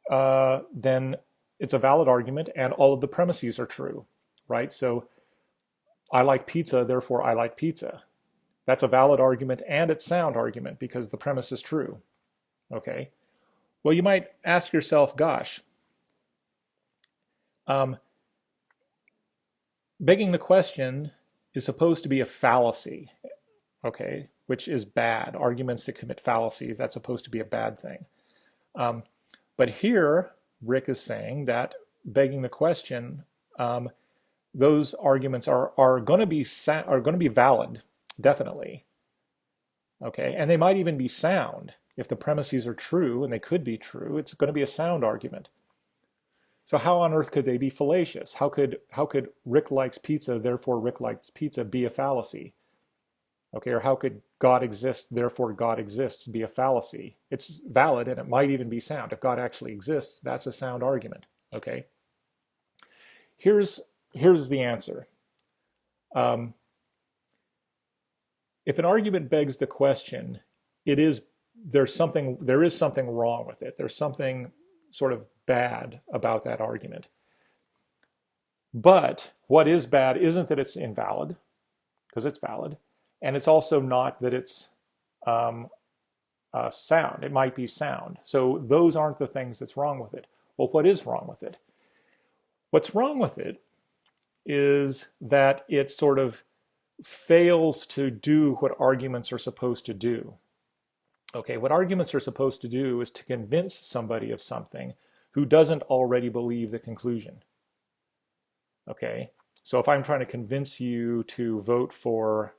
it's a valid argument and all of the premises are true, right? So I like pizza, therefore I like pizza. That's a valid argument and it's sound argument because the premise is true. Okay. Well, you might ask yourself, gosh, begging the question is supposed to be a fallacy, okay, which is bad. Arguments that commit fallacies, that's supposed to be a bad thing. But here, Rick is saying that begging the question, those arguments are going to be valid, definitely. Okay, and they might even be sound. If the premises are true, and they could be true, it's going to be a sound argument. So how on earth could they be fallacious? How could Rick likes pizza, therefore Rick likes pizza be a fallacy? Okay, or how could God exist, therefore God exists be a fallacy? It's valid and it might even be sound. If God actually exists, that's a sound argument. Okay. Here's the answer. If an argument begs the question, there is something wrong with it. There's something sort of bad about that argument. But what is bad isn't that it's invalid, because it's valid, and it's also not that it's sound. It might be sound. So those aren't the things that's wrong with it. Well, what is wrong with it? What's wrong with it is that it sort of fails to do what arguments are supposed to do. Okay, what arguments are supposed to do is to convince somebody of something who doesn't already believe the conclusion. Okay, so if I'm trying to convince you to vote for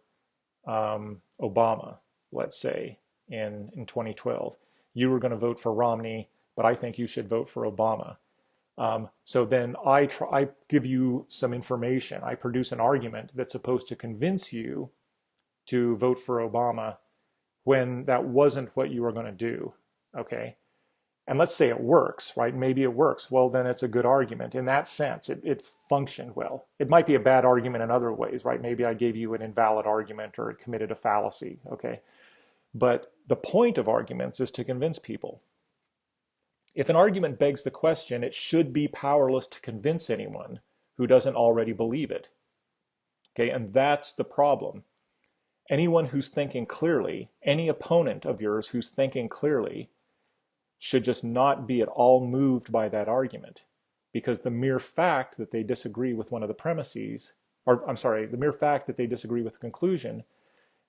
Obama, let's say, in 2012, you were going to vote for Romney, but I think you should vote for Obama. So then I give you some information. I produce an argument that's supposed to convince you to vote for Obama when that wasn't what you were going to do. Okay. And let's say it works, right? Maybe it works. Well, then it's a good argument. In that sense, it functioned well. It might be a bad argument in other ways, right? Maybe I gave you an invalid argument or it committed a fallacy. Okay. But the point of arguments is to convince people. If an argument begs the question, it should be powerless to convince anyone who doesn't already believe it. Okay, and that's the problem. Anyone who's thinking clearly, any opponent of yours who's thinking clearly, should just not be at all moved by that argument. Because the mere fact that they disagree with one of the premises, or I'm sorry, the mere fact that they disagree with the conclusion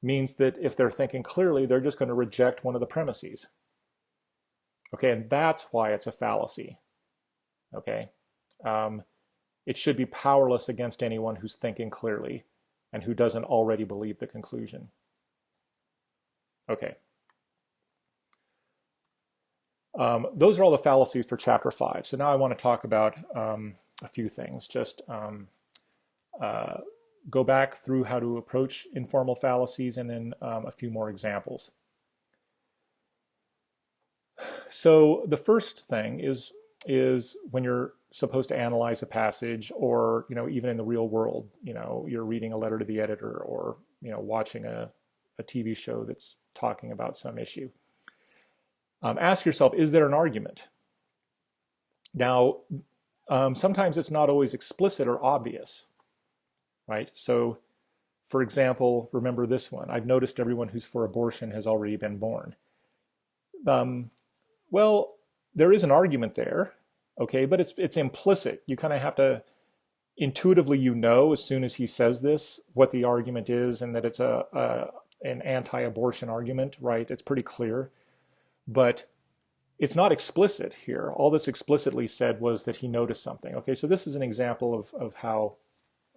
means that if they're thinking clearly, they're just going to reject one of the premises. Okay, and that's why it's a fallacy. Okay, it should be powerless against anyone who's thinking clearly and who doesn't already believe the conclusion. Okay. Those are all the fallacies for chapter 5. So now I want to talk about a few things. Just go back through how to approach informal fallacies and then a few more examples. So the first thing is when you're supposed to analyze a passage, or even in the real world, you're reading a letter to the editor, or watching a TV show that's talking about some issue. Ask yourself, is there an argument? Now, sometimes it's not always explicit or obvious, right? So, For example, remember this one. I've noticed everyone who's for abortion has already been born. Um, well, there is an argument there, okay, but it's implicit. You kind of have to intuitively, as soon as he says this, what the argument is, and that it's an anti-abortion argument, right? It's pretty clear, but it's not explicit here. All that's explicitly said was that he noticed something. Okay, so this is an example of how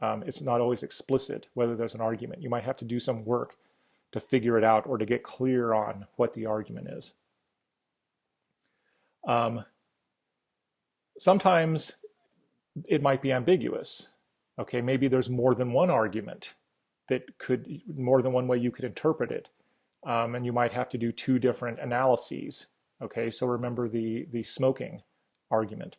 it's not always explicit whether there's an argument. You might have to do some work to figure it out or to get clear on what the argument is. Sometimes it might be ambiguous. Okay, maybe there's more than one argument more than one way you could interpret it. And you might have to do two different analyses. Okay, so remember the smoking argument.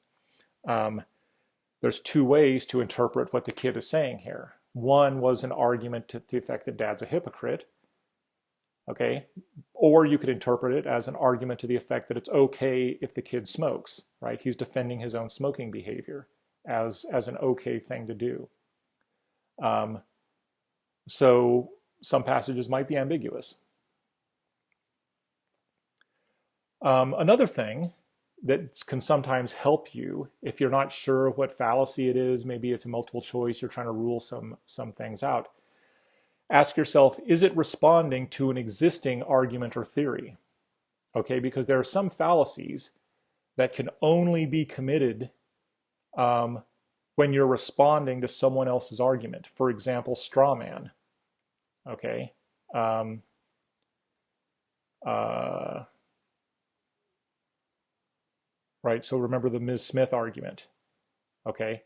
There's two ways to interpret what the kid is saying here. One was an argument to the effect that dad's a hypocrite. Okay, or you could interpret it as an argument to the effect that it's okay if the kid smokes, right? He's defending his own smoking behavior as an okay thing to do. So some passages might be ambiguous. Another thing that can sometimes help you if you're not sure what fallacy it is, maybe it's a multiple choice, you're trying to rule some things out. Ask yourself, is it responding to an existing argument or theory? Okay, because there are some fallacies that can only be committed when you're responding to someone else's argument. For example, straw man. Okay. Right, so remember the Ms. Smith argument. Okay.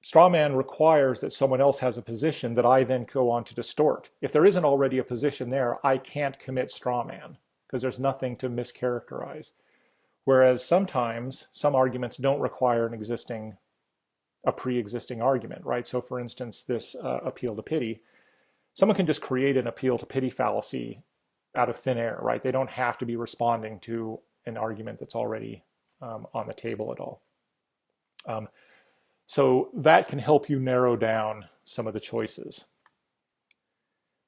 Straw man requires that someone else has a position that I then go on to distort. If there isn't already a position there, I can't commit straw man because there's nothing to mischaracterize. Whereas sometimes some arguments don't require a pre-existing argument, right? So for instance, this appeal to pity, someone can just create an appeal to pity fallacy out of thin air, right? They don't have to be responding to an argument that's already on the table at all. So that can help you narrow down some of the choices.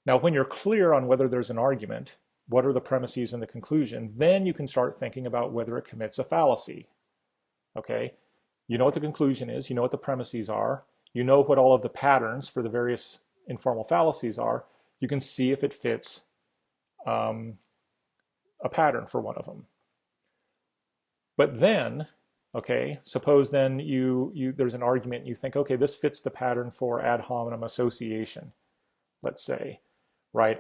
Now, when you're clear on whether there's an argument, what are the premises and the conclusion, then you can start thinking about whether it commits a fallacy. Okay, you know what the conclusion is, you know what the premises are, you know what all of the patterns for the various informal fallacies are, you can see if it fits a pattern for one of them. But then, okay, suppose then there's an argument and you think, okay, this fits the pattern for ad hominem association, let's say, right?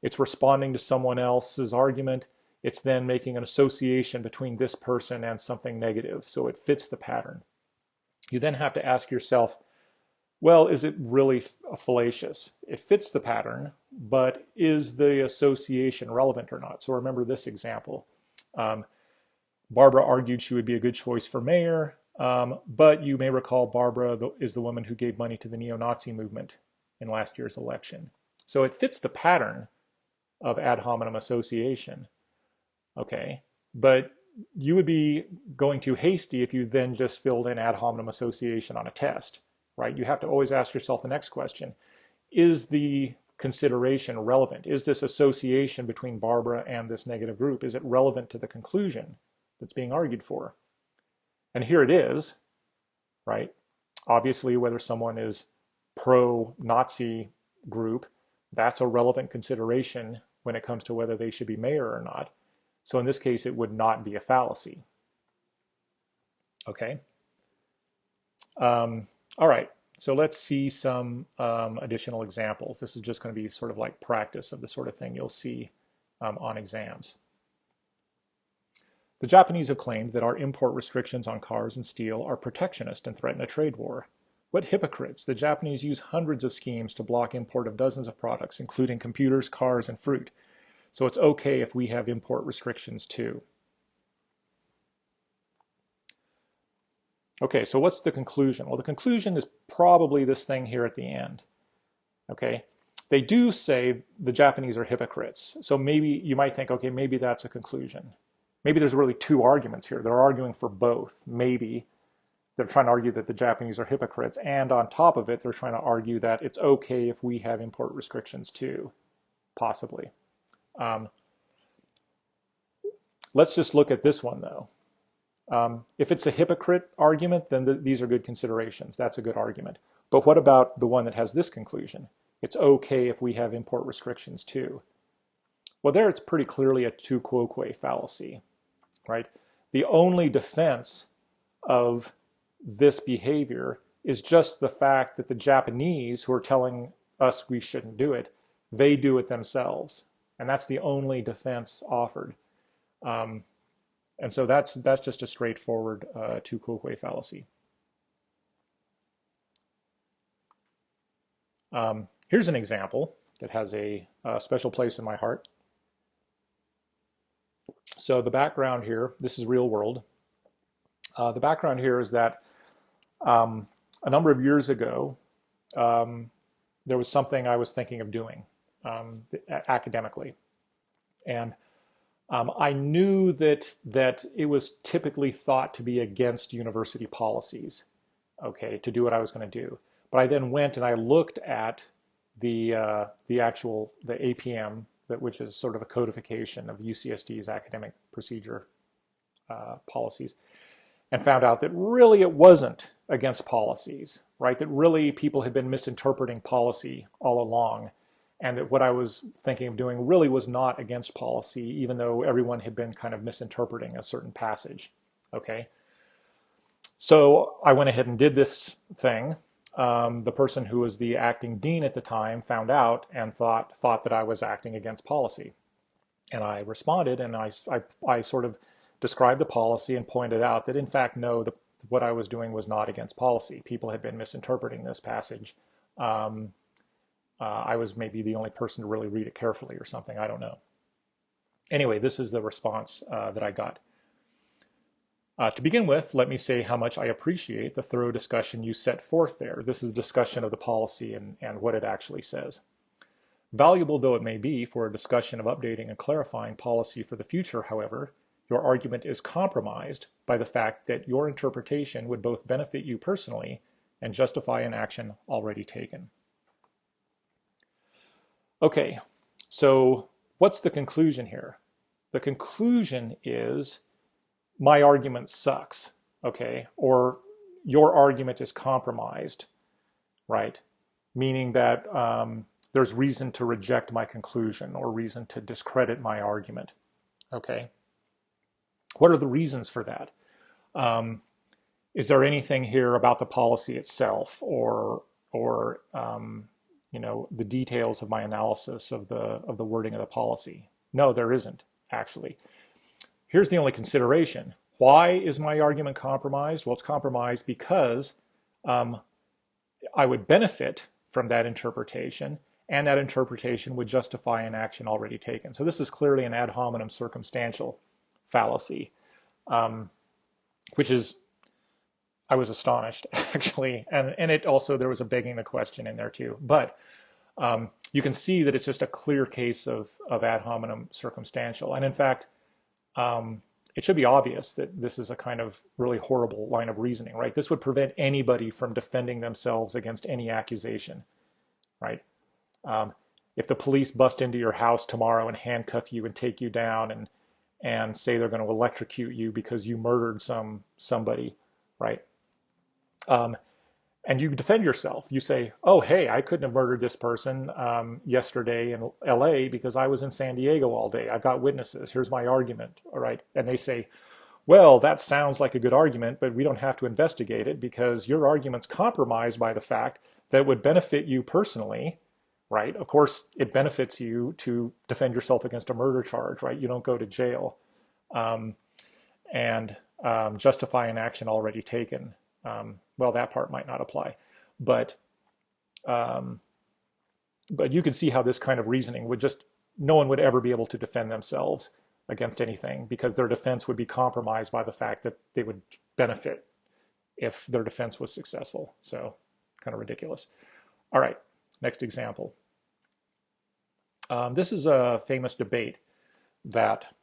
It's responding to someone else's argument. It's then making an association between this person and something negative, so it fits the pattern. You then have to ask yourself, well, is it really fallacious? It fits the pattern, but is the association relevant or not? So remember this example. Barbara argued she would be a good choice for mayor, but you may recall Barbara is the woman who gave money to the neo-Nazi movement in last year's election. So it fits the pattern of ad hominem association, okay? But you would be going too hasty if you then just filled in ad hominem association on a test, right? You have to always ask yourself the next question. Is the consideration relevant? Is this association between Barbara and this negative group, is it relevant to the conclusion that's being argued for? And here it is, right? Obviously, whether someone is pro-Nazi group, that's a relevant consideration when it comes to whether they should be mayor or not. So in this case, it would not be a fallacy. Okay. All right. So let's see some additional examples. This is just going to be sort of like practice of the sort of thing you'll see on exams. The Japanese have claimed that our import restrictions on cars and steel are protectionist and threaten a trade war. What hypocrites! The Japanese use hundreds of schemes to block import of dozens of products, including computers, cars, and fruit. So it's okay if we have import restrictions too. Okay, so what's the conclusion? Well, the conclusion is probably this thing here at the end. Okay, they do say the Japanese are hypocrites. So maybe you might think, okay, maybe that's a conclusion. Maybe there's really two arguments here. They're arguing for both, maybe. they're trying to argue that the Japanese are hypocrites, and on top of it, they're trying to argue that it's okay if we have import restrictions too, possibly. Let's just look at this one though. If it's a hypocrite argument, then these are good considerations. That's a good argument. But what about the one that has this conclusion? It's okay if we have import restrictions too. Well, there it's pretty clearly a tu quoque fallacy, right? The only defense of this behavior is just the fact that the Japanese, who are telling us we shouldn't do it, they do it themselves. And that's the only defense offered. And so that's just a straightforward tu quoque fallacy. Here's an example that has a special place in my heart. So the background here, this is real world. The background here is that a number of years ago, there was something I was thinking of doing academically. And I knew that it was typically thought to be against university policies, okay, to do what I was going to do. But I then went and I looked at the APM, which is sort of a codification of the UCSD's academic procedure policies, and found out that really it wasn't against policies, right? That really people had been misinterpreting policy all along, and that what I was thinking of doing really was not against policy, even though everyone had been kind of misinterpreting a certain passage, okay? So I went ahead and did this thing. The person who was the acting dean at the time found out and thought that I was acting against policy. And I responded, and I sort of described the policy and pointed out that, in fact, no, what I was doing was not against policy. People had been misinterpreting this passage. I was maybe the only person to really read it carefully or something. I don't know. Anyway, this is the response that I got. To begin with, let me say how much I appreciate the thorough discussion you set forth there. This is a discussion of the policy and what it actually says. Valuable though it may be for a discussion of updating and clarifying policy for the future, however, your argument is compromised by the fact that your interpretation would both benefit you personally and justify an action already taken. Okay, so what's the conclusion here? The conclusion is my argument sucks, okay? Or your argument is compromised, right? Meaning that there's reason to reject my conclusion or reason to discredit my argument, okay? What are the reasons for that? Is there anything here about the policy itself or you know, the details of my analysis of the wording of the policy? No, there isn't, actually. Here's the only consideration. Why is my argument compromised? Well, it's compromised because I would benefit from that interpretation, and that interpretation would justify an action already taken. So this is clearly an ad hominem circumstantial fallacy, which is, I was astonished, actually. And it also, there was a begging the question in there too. But you can see that it's just a clear case of ad hominem circumstantial. And in fact, it should be obvious that this is a kind of really horrible line of reasoning, right? This would prevent anybody from defending themselves against any accusation, right? If the police bust into your house tomorrow and handcuff you and take you down and say they're going to electrocute you because you murdered somebody, right? And you defend yourself. You say, oh, hey, I couldn't have murdered this person yesterday in LA because I was in San Diego all day. I've got witnesses. Here's my argument, all right? And they say, well, that sounds like a good argument, but we don't have to investigate it because your argument's compromised by the fact that it would benefit you personally, right? Of course, it benefits you to defend yourself against a murder charge, right? You don't go to jail. And justify an action already taken. Well, that part might not apply, but you can see how this kind of reasoning would just, no one would ever be able to defend themselves against anything because their defense would be compromised by the fact that they would benefit if their defense was successful. So kind of ridiculous. All right, next example. This is a famous debate that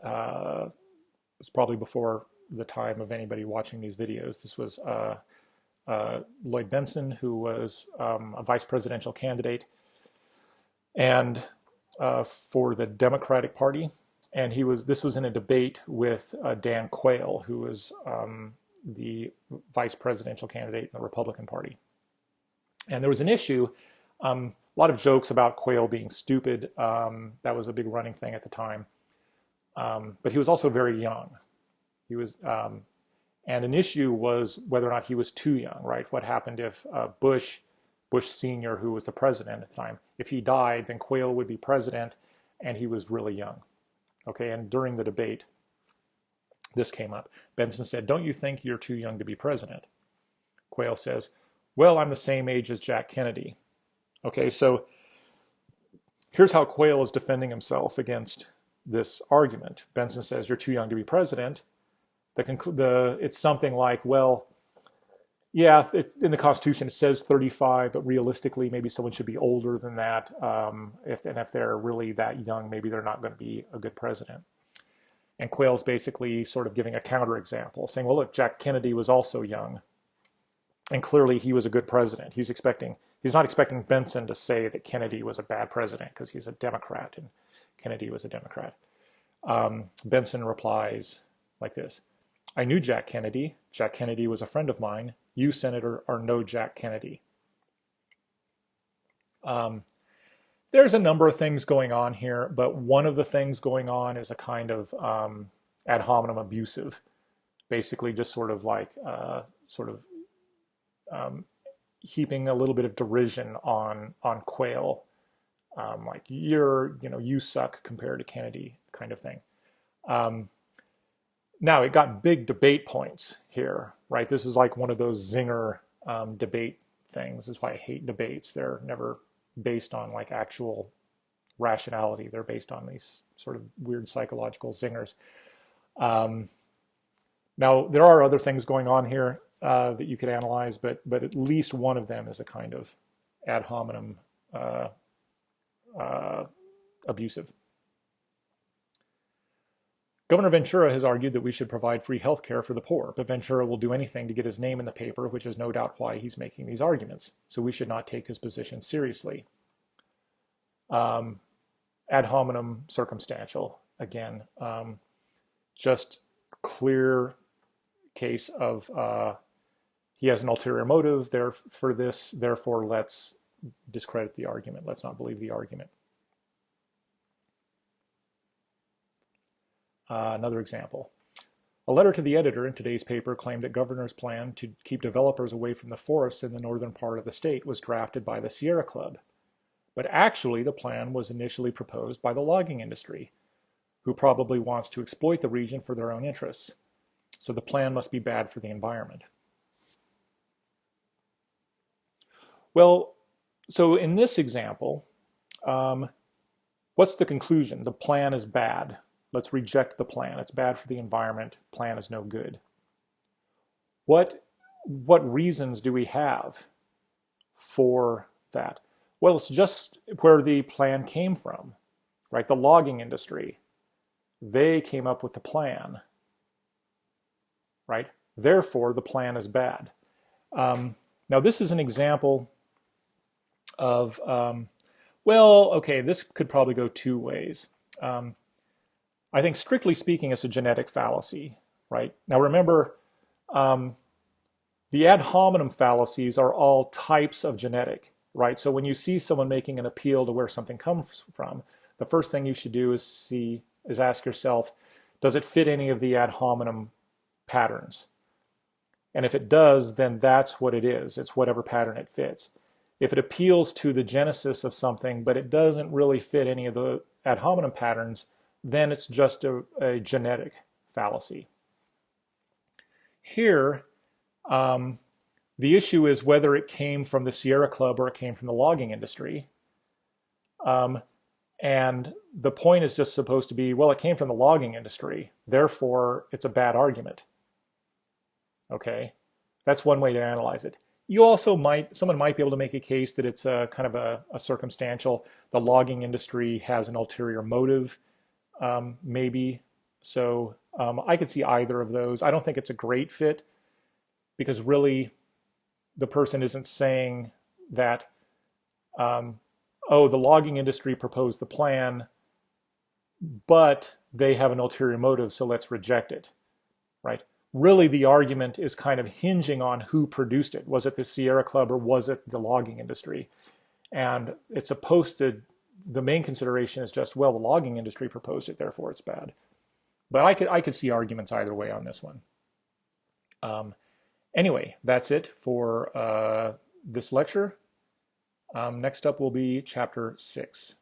was probably before the time of anybody watching these videos. This was Lloyd Bentsen, who was a vice presidential candidate and for the Democratic Party. And this was in a debate with Dan Quayle, who was the vice presidential candidate in the Republican Party. And there was an issue, a lot of jokes about Quayle being stupid. That was a big running thing at the time. But he was also very young. He was, and an issue was whether or not he was too young, right? What happened if Bush Sr., who was the president at the time, if he died, then Quayle would be president, and he was really young. Okay, and during the debate, this came up. Bentsen said, "Don't you think you're too young to be president?" Quayle says, "Well, I'm the same age as Jack Kennedy." Okay, so here's how Quayle is defending himself against this argument. Bentsen says, "You're too young to be president." It's something like, well, yeah, in the Constitution it says 35, but realistically maybe someone should be older than that. If they're really that young, maybe they're not going to be a good president. And Quayle's basically sort of giving a counterexample, saying, well, look, Jack Kennedy was also young, and clearly he was a good president. He's not expecting Bentsen to say that Kennedy was a bad president because he's a Democrat and Kennedy was a Democrat. Bentsen replies like this: "I knew Jack Kennedy. Jack Kennedy was a friend of mine. You, Senator, are no Jack Kennedy." There's a number of things going on here, but one of the things going on is a kind of ad hominem abusive, basically just sort of like heaping a little bit of derision on Quayle, like you suck compared to Kennedy kind of thing. Now, it got big debate points here, right? This is like one of those zinger debate things. This is why I hate debates. They're never based on like actual rationality. They're based on these sort of weird psychological zingers. Now, there are other things going on here that you could analyze, but at least one of them is a kind of ad hominem abusive. Governor Ventura has argued that we should provide free health care for the poor, but Ventura will do anything to get his name in the paper, which is no doubt why he's making these arguments. So we should not take his position seriously. Ad hominem circumstantial, again, just clear case of he has an ulterior motive there for this, therefore let's discredit the argument. Let's not believe the argument. Another example. A letter to the editor in today's paper claimed that governor's plan to keep developers away from the forests in the northern part of the state was drafted by the Sierra Club. But actually, the plan was initially proposed by the logging industry, who probably wants to exploit the region for their own interests. So the plan must be bad for the environment. Well, so in this example, what's the conclusion? The plan is bad. Let's reject the plan. It's bad for the environment. Plan is no good. What reasons do we have for that? Well, it's just where the plan came from, right? The logging industry. They came up with the plan, right? Therefore, the plan is bad. Now, this is an example of, well, okay, this could probably go two ways. I think strictly speaking, it's a genetic fallacy, right? Now remember, the ad hominem fallacies are all types of genetic, right? So when you see someone making an appeal to where something comes from, the first thing you should do is ask yourself, does it fit any of the ad hominem patterns? And if it does, then that's what it is. It's whatever pattern it fits. If it appeals to the genesis of something, but it doesn't really fit any of the ad hominem patterns, then it's just a genetic fallacy. Here, the issue is whether it came from the Sierra Club or it came from the logging industry. And the point is just supposed to be, well, it came from the logging industry, therefore it's a bad argument. Okay, that's one way to analyze it. You also someone might be able to make a case that it's a kind of a circumstantial, the logging industry has an ulterior motive, maybe. So I could see either of those. I don't think it's a great fit because really the person isn't saying that, oh, the logging industry proposed the plan, but they have an ulterior motive, so let's reject it, right? Really, the argument is kind of hinging on who produced it. Was it the Sierra Club or was it the logging industry? And it's supposed to, the main consideration is just, well, the logging industry proposed it, therefore it's bad. But I could see arguments either way on this one. Anyway, that's it for this lecture. Next up will be chapter 6.